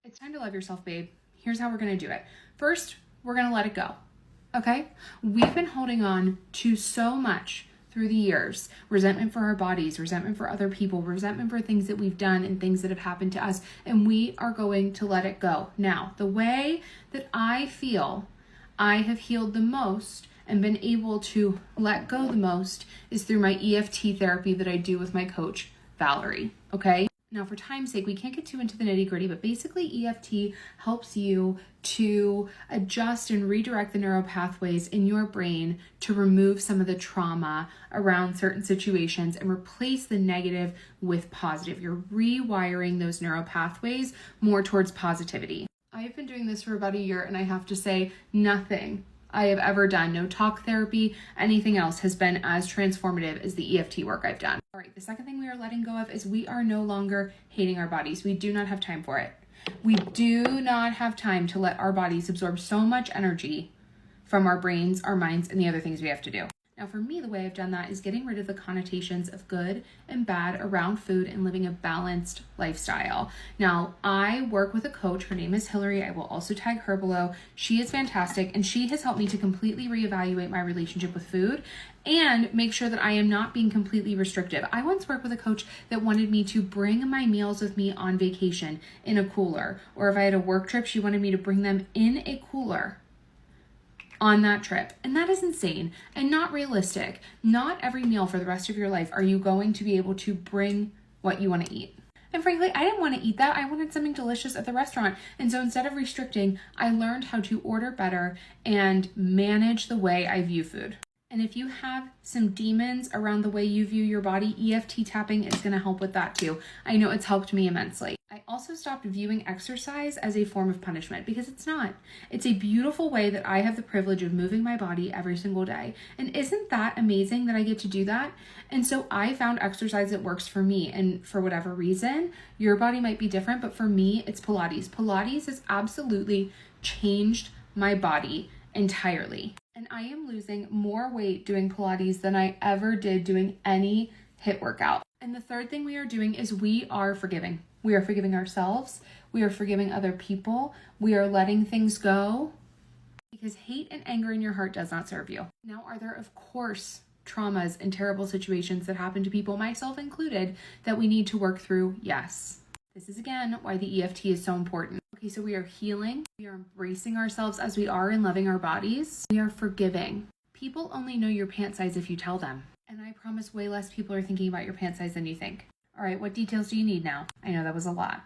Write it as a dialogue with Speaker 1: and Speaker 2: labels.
Speaker 1: It's time to love yourself, babe. Here's how we're going to do it. First, we're going to let it go. Okay? We've been holding on to so much through the years. Resentment for our bodies, resentment for other people, resentment for things that we've done and things that have happened to us. And we are going to let it go. Now, the way that I feel I have healed the most and been able to let go the most is through my EFT therapy that I do with my coach, Valerie. Okay? Now, for time's sake, we can't get too into the nitty gritty, but basically EFT helps you to adjust and redirect the neural pathways in your brain to remove some of the trauma around certain situations and replace the negative with positive. You're rewiring those neural pathways more towards positivity. I've been doing this for about a year, and I have to say nothing I have ever done, no talk therapy, anything else has been as transformative as the EFT work I've done. All right, the second thing we are letting go of is we are no longer hating our bodies. We do not have time for it. We do not have time to let our bodies absorb so much energy from our brains, our minds, and the other things we have to do. Now, for me, the way I've done that is getting rid of the connotations of good and bad around food and living a balanced lifestyle. Now, I work with a coach. Her name is Hillary. I will also tag her below. She is fantastic, and she has helped me to completely reevaluate my relationship with food and make sure that I am not being completely restrictive. I once worked with a coach that wanted me to bring my meals with me on vacation in a cooler, or if I had a work trip, she wanted me to bring them in a cooler on that trip. And that is insane and not realistic. Not every meal for the rest of your life are you going to be able to bring what you want to eat. And frankly, I didn't want to eat that. I wanted something delicious at the restaurant. And so instead of restricting, I learned how to order better and manage the way I view food. And if you have some demons around the way you view your body, EFT tapping is going to help with that too. I know it's helped me immensely. I also stopped viewing exercise as a form of punishment because it's not. It's a beautiful way that I have the privilege of moving my body every single day. And isn't that amazing that I get to do that? And so I found exercise that works for me. And for whatever reason, your body might be different, but for me, it's Pilates. Pilates has absolutely changed my body entirely. And I am losing more weight doing Pilates than I ever did doing any HIIT workout. And the third thing we are doing is we are forgiving. We are forgiving ourselves. We are forgiving other people. We are letting things go because hate and anger in your heart does not serve you. Now, are there, of course, traumas and terrible situations that happen to people, myself included, that we need to work through? Yes. This is, again, why the EFT is so important. Okay, so we are healing. We are embracing ourselves as we are and loving our bodies. We are forgiving. People only know your pant size if you tell them. And I promise way less people are thinking about your pant size than you think. All right, what details do you need now? I know that was a lot.